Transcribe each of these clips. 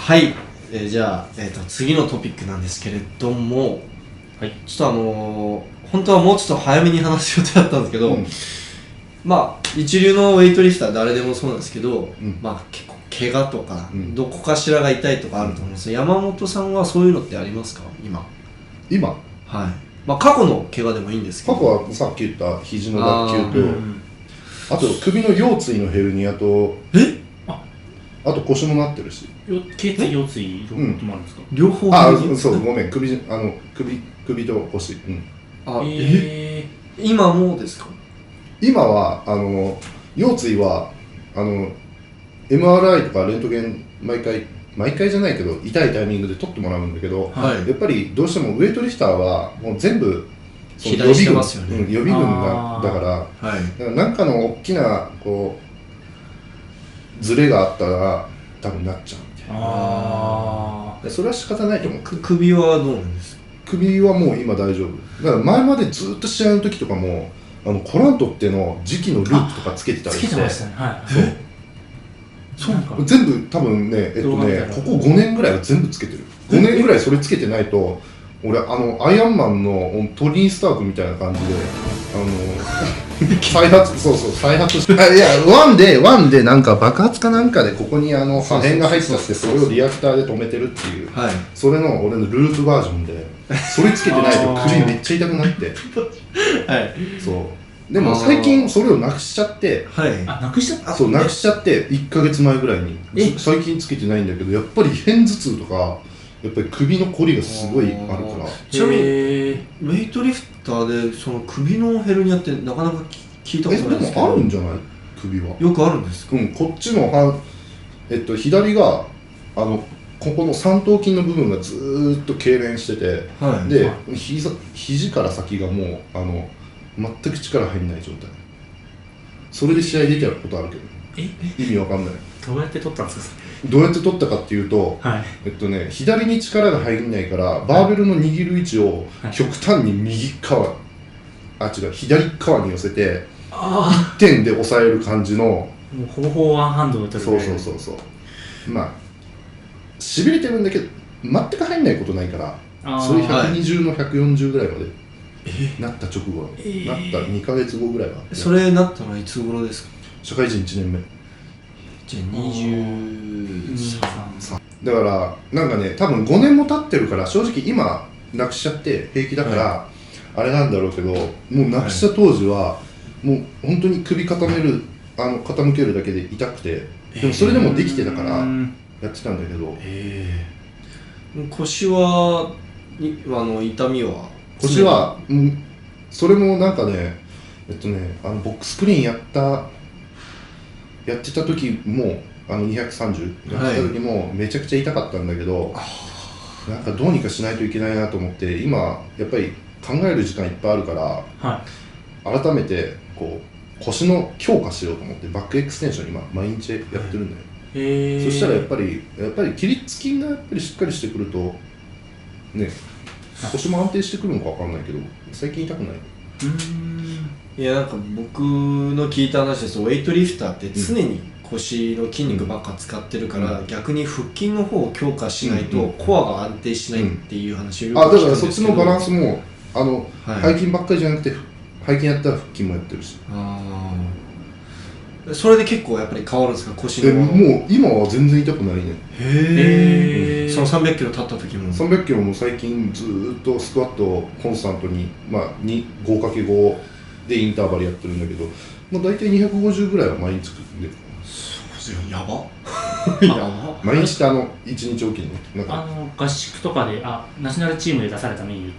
はい、じゃあ、次のトピックなんですけれども、はい、ちょっと本当はもうちょっと早めに話す予定だったんですけど、まあ一流のウェイトリフター誰でもそうなんですけど、まあ結構怪我とか、どこかしらが痛いとかあると思うんですよ。山本さんはそういうのってありますか？今はい。まあ過去の怪我でもいいんですけど。過去はさっき言った肘の脱臼と、あと首の腰椎のヘルニアと、あと腰もなってるし。頸椎腰椎両方ともあるんですか？両方。そうごめん、首と腰。今もですか？今は腰椎はMRI とかレントゲン毎回じゃないけど痛いタイミングで取ってもらうんだけど、やっぱりどうしてもウェイトリフターはもう全部肥大してますよね。予備軍だから、なんかの大きなこうズレがあったら多分なっちゃうみたいな。それは仕方ないと思う。首はどうなんですか？首はもう今大丈夫だから。前までずっと試合の時とかもコラントっての磁気のループとかつけてたりして、つけてましたね。はい。そう全部多分ねここ5年ぐらいは全部つけてる。5年ぐらいそれつけてないと、俺アイアンマンのトニー・スタークみたいな感じで再発していやワンでなんか爆発かなんかでここに破片が入っちゃって、それをリアクターで止めてるっていう、それの俺のループバージョンで、それつけてないと首めっちゃ痛くなってそうでも最近それをなくしちゃって、なくしちゃった？そうなくしちゃって1ヶ月前ぐらいに。最近つけてないんだけど、やっぱり片頭痛とかやっぱり首のこりがすごいあるから。ちなみにウェイトリフターでその首のヘルニアってなかなか聞いたことないですけど。でもあるんじゃない？首はよくあるんですか？こっちの左がここの三頭筋の部分がずーっと痙攣してて、で肘から先がもう全く力入んない状態。それで試合出てることあるけど、意味わかんない。どうやって取ったんですか？どうやって取ったかっていうと、左に力が入んないからバーベルの握る位置を極端に左側に寄せて1点で抑える感じの、もうほぼほぼワンハンドで取る。そうまあしびれてるんだけど全く入んないことないから、それ120の140ぐらいまでなった直後、なった2ヶ月後ぐらいは。それなったのはいつ頃ですか？社会人1年目。じゃあ23だからなんかね、多分5年も経ってるから、正直今なくしちゃって平気だから、あれなんだろうけど、もうなくした当時はもう本当に首傾けるだけで痛くて、でもそれでもできてたからやってたんだけど。腰は痛みは？腰はそれもなんかね、ボックスクリーンやってた時も230やってた時もめちゃくちゃ痛かったんだけど、なんかどうにかしないといけないなと思って、今やっぱり考える時間いっぱいあるから、改めてこう腰の強化しようと思ってバックエクステンション今毎日やってるんだよ。そしたらやっぱり起立筋がやっぱりしっかりしてくるとね、腰も安定してくるのか分かんないけど、最近痛くない。いや、なんか僕の聞いた話ですと、ウェイトリフターって常に腰の筋肉ばっか使ってるから、逆に腹筋の方を強化しないとコアが安定しないっていう話をよく聞くんですけど。だからそっちのバランスも背筋ばっかりじゃなくて、背筋やったら腹筋もやってるし。それで結構やっぱり変わるんですか、腰の？もう今は全然痛くないね。その300キロ経った時も？300キロも最近ずーっとスクワットをコンスタントに、5×5 でインターバルやってるんだけど、大体250ぐらいは毎日作ってる。そうですよ、やば毎日って1日おきにね。合宿とかでナショナルチームで出されたメニュ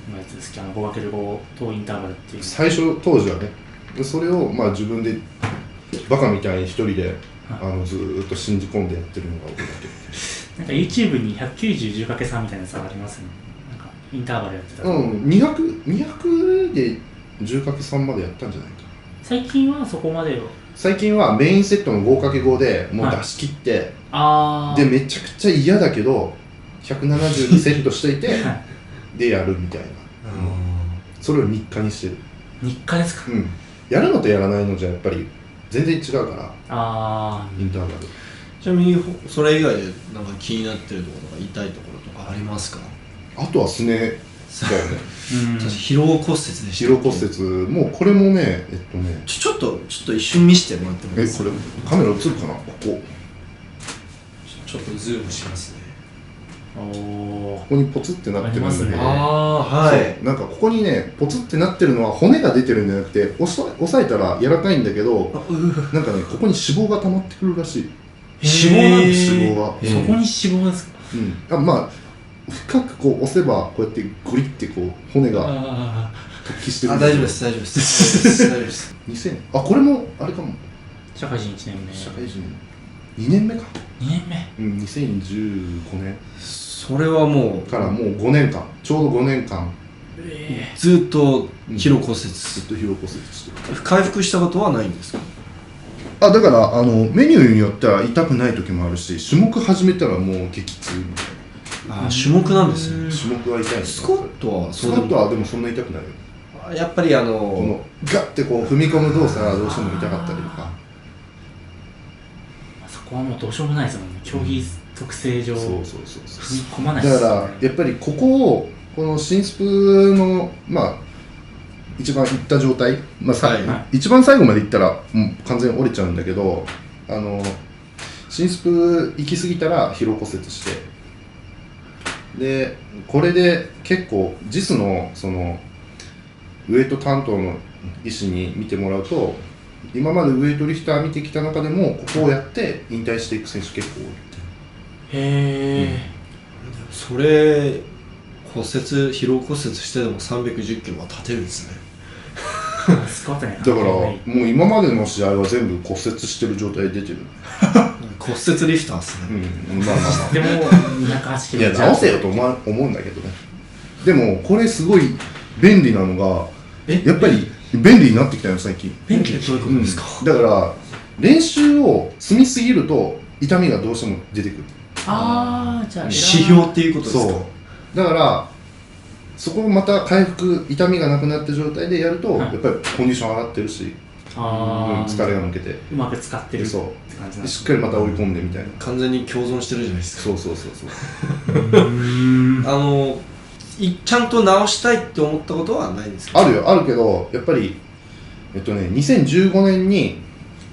ーのやつですけど、5×5 とインターバルっていう。当時はね。でそれを自分でバカみたいに一人でずーっと信じ込んでやってるのが多いだけ。なんか YouTube に190 10×3 みたいなやつがありますね。なんかインターバルやってた。200で 10×3 までやったんじゃないか。最近はそこまでよ。最近はメインセットの 5×5 でもう出し切って、でめちゃくちゃ嫌だけど170にセットしていてでやるみたいな。それを日課にしてる。日課ですか？やるのとやらないのじゃやっぱり全然違うから。インターバル。ちなみにそれ以外でなんか気になってるところとか痛いところとかありますか？あとはすねだよね疲労骨折でしたっけ？疲労骨折もうこれもねちょっと一瞬見せてもらってもいいですか？これカメラ映るかな、ここちょっとズームしますね。ここにポツってなってるんだけど、ね、はいなんかここにねポツってなってるのは骨が出てるんじゃなくて押さえたら柔らかいんだけど、なんかねここに脂肪が溜まってくるらしい。脂肪なんです。脂肪がそこに脂肪ですか？まあ深くこう押せばこうやってグリってこう骨が突起してるん大丈夫です大丈夫です2000年これもあれかも、社会人1年目社会人2年目か2年目2015年それはもうからもう5年間ちょうど5年間ずっと疲労骨折、ずっと疲労骨折してる。回復したことはないんですか？だからメニューによっては痛くない時もあるし、種目始めたらもう激痛みたいな。種目なんですね。種目は痛い。スコットはスコットはでもそんな痛くないよ。やっぱりこのガッてこう踏み込む動作がどうしても痛かったりとか。そこはもうどうしようもないですもんね、競技特性上そう踏み込まないだからやっぱりここをこの新スプの一番いった状態、一番最後までいったらもう完全に折れちゃうんだけど、新スプ行き過ぎたら疲労骨折して、でこれで結構JISのそのウエイト担当の医師に見てもらうと、今までウエイトリフター見てきた中でもここをやって引退していく選手結構多い。それ疲労骨折してでも310キロは立てるんですね。スクワットにだからもう今までの試合は全部骨折してる状態で出てる。骨折リフターですね。でも208キロいや直せよと思うんだけどね。でもこれすごい便利なのがやっぱり便利になってきたよ最近。便利ってどういうことですか？だから練習を積みすぎると痛みがどうしても出てくる。じゃあ指標っていうことですか？そうだからそこをまた回復、痛みがなくなった状態でやると、やっぱりコンディション上がってるし、疲れが抜けてうまく使ってるって感じでしっかりまた追い込んでみたいな。完全に共存してるじゃないですか。そうちゃんと直したいって思ったことはないですか？あるけど、やっぱり2015年に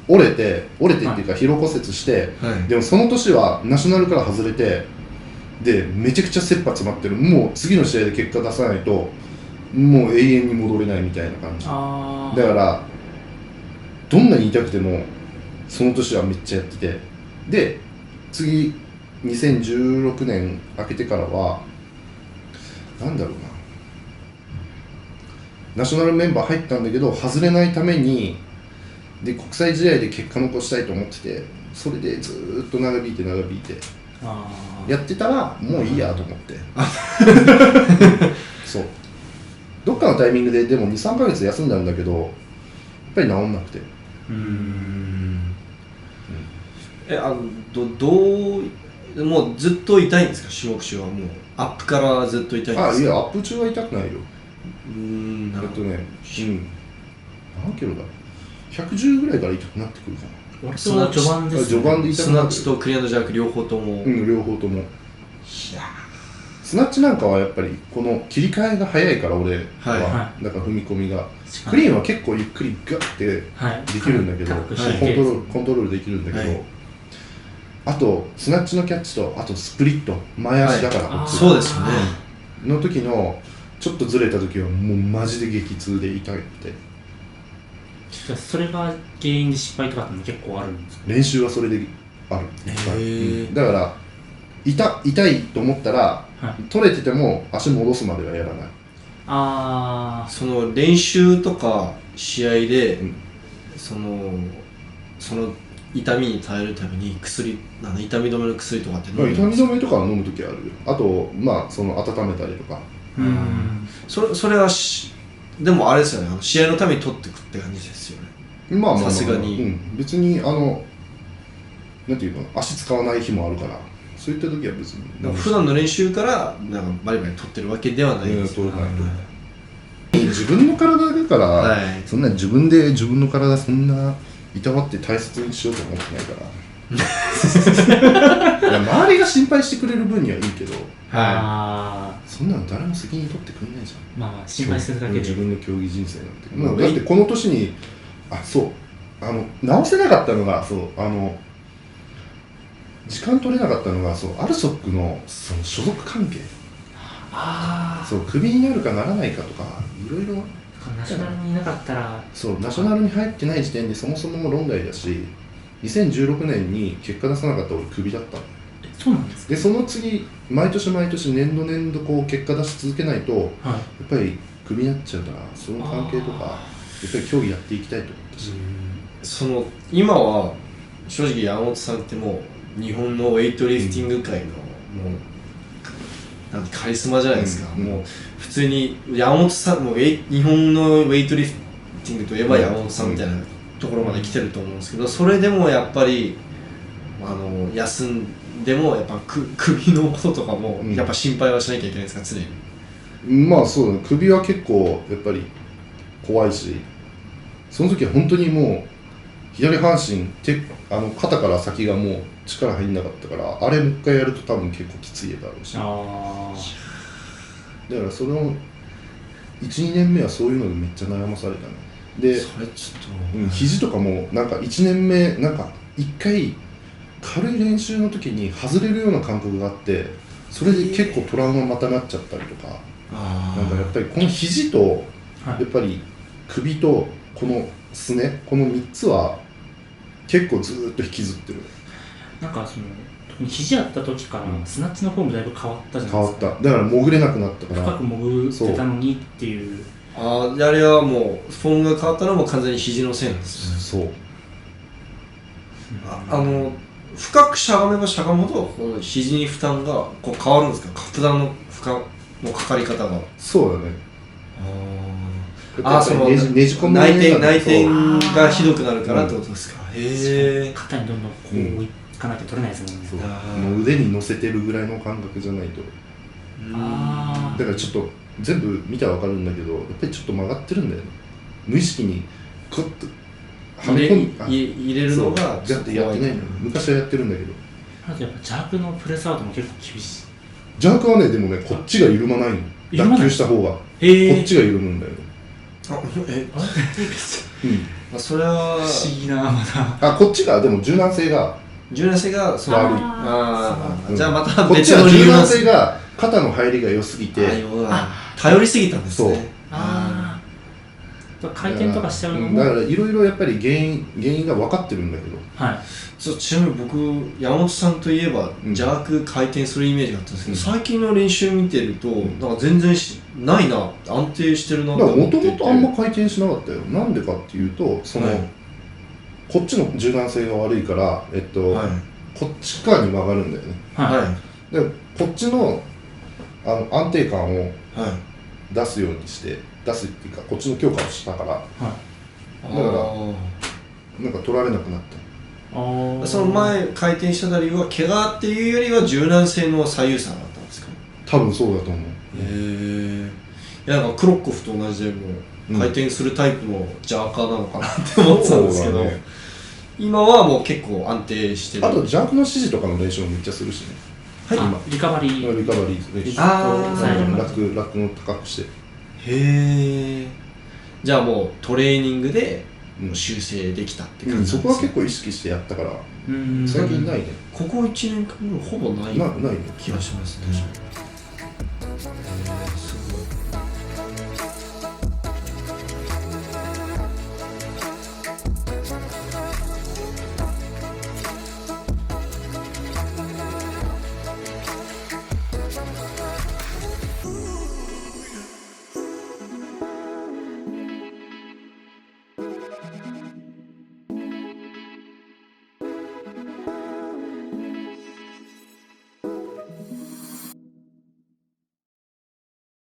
折れてっていうか疲労骨折して、でもその年はナショナルから外れて、でめちゃくちゃ切羽詰まってる。もう次の試合で結果出さないともう永遠に戻れないみたいな感じだから、どんなに痛くてもその年はめっちゃやってて、で次2016年明けてからはなんだろうな、ナショナルメンバー入ったんだけど外れないためにで国際試合で結果残したいと思ってて、それでずーっと長引いてやってたらもういいやと思ってそうどっかのタイミングででも 2,3 ヶ月休んだんだけどやっぱり治んなくてもうずっと痛いんですか？種目中はもうアップからずっと痛いんですか？いやアップ中は痛くないよ。なるほどね。何キロだ110ぐらいから痛くなってくるかな。序盤ですね。序盤で痛くなる。スナッチとクリアンドジャーク両方とも。両方とも。いやスナッチなんかはやっぱりこの切り替えが早いから俺は、だから踏み込みがクリーンは結構ゆっくりガッてできるんだけど、コントロールできるんだけど、あとスナッチのキャッチとあとスプリット前足だから、そうですよねの時のちょっとずれた時はもうマジで激痛で痛くて。それが原因で失敗とかって結構あるんですか？練習はそれである。だから痛いと思ったら、取れてても足戻すまではやらない。その練習とか試合で、その痛みに耐えるために痛み止めの薬とかって飲むんですか？痛み止めとかは飲む時あるよ。あとその温めたりとか。それはでもあれですよね、試合のために取っていくって感じですよね。さすがに、別になんていうの、足使わない日もあるから、そういった時は別に普段の練習からバリバリ取ってるわけではないですよね。自分の体だから、そんな自分の体そんないたわって大切にしようと思ってないからや周りが心配してくれる分にはいいけど、あそんなの誰も責任取ってくんないじゃん。まあ心配するだけで自分の競技人生なんて、もうだってこの年に直せなかったのが時間取れなかったのがアルソックのその所属関係、クビになるかならないかとかいろいろ。ナショナルにいなかったらナショナルに入ってない時点でそもそも論外だし、2016年に結果出さなかったら俺クビだったの。そうなんですか。でその次毎年毎年年度こう結果出し続けないと、やっぱりクビになっちゃうから、その関係とかやっぱり競技やっていきたいと思ったし、今は正直山本さんってもう日本のウェイトリフティング界のもうなんてカリスマじゃないですか、もう普通に山本さんも日本のウェイトリフティングといえば山本さんみたいなところまで来てると思うんですけど、それでもやっぱり休んでもやっぱ首のこととかもやっぱ心配はしなきゃいけないですか、常に。まあそうだね、首は結構やっぱり怖いし、その時は本当にもう左半身肩から先がもう力入んなかったから、あれもう一回やると多分結構きついだろうし、だからその 1,2 年目はそういうのでめっちゃ悩まされたね。でそれちょっと、肘とかもなんか1年目なんか1回軽い練習の時に外れるような感覚があって、それで結構トラウマまたなっちゃったりとか、なんかやっぱりこの肘とやっぱり首とこのすね、この3つは結構ずっと引きずってる。なんか特に肘やった時からスナッチのフォームだいぶ変わったじゃないですか。変わった。だから潜れなくなったから、深く潜ってたのにっていう。あれはもうフォームが変わったのも完全に肘のせいなんですね。深くしゃがめばしゃがむほどこの肘に負担がこう変わるんですか、負担の負荷のかかり方が。そうだね。そのねじ込み内転がひどくなるからってことですか。へえ。肩にどんどんこういかなきゃ取れないですもんね。もう腕に乗せてるぐらいの感覚じゃないと。だからちょっと全部見たら分かるんだけど、やっぱりちょっと曲がってるんだよね。無意識にクッと入れるのがやってないの。昔はやってるんだけど。あとやっぱジャークのプレスアウトも結構厳しい。ジャークはね、でもね、こっちが緩まないの。脱臼した方がこっちが緩むんだよ。それは不思議な。まだこっちがでも柔軟性が悪い。じゃあまたこっちは柔軟性が肩の入りが良すぎて頼りすぎたんですね。回転とかしちゃうのもだからいろいろやっぱり原因が分かってるんだけど、ちなみに僕山本さんといえばジャーク回転するイメージがあったんですけど、最近の練習見てるとなんか全然ないな、安定してるなと思っていて。もともとあんま回転しなかったよ。なんでかっていうとこっちの柔軟性が悪いからこっち側に曲がるんだよね。でこっちの安定感を出すようにして出すっていうか、こっちの強化をしたから、だからなんか取られなくなった。その前回転した理由は怪我っていうよりは柔軟性の左右差だったんですか。多分そうだと思う。いや、なんかクロッコフと同じでも回転するタイプのジャーカーなのかなって思ってたんですけど、今はもう結構安定してる。あとジャークの指示とかの練習もめっちゃするしね。リカバリー練習。ラックの高くして。じゃあもうトレーニングで修正できたって感じ。そこは結構意識してやったから、最近ないね。ここ1年間ほぼない気がしますね。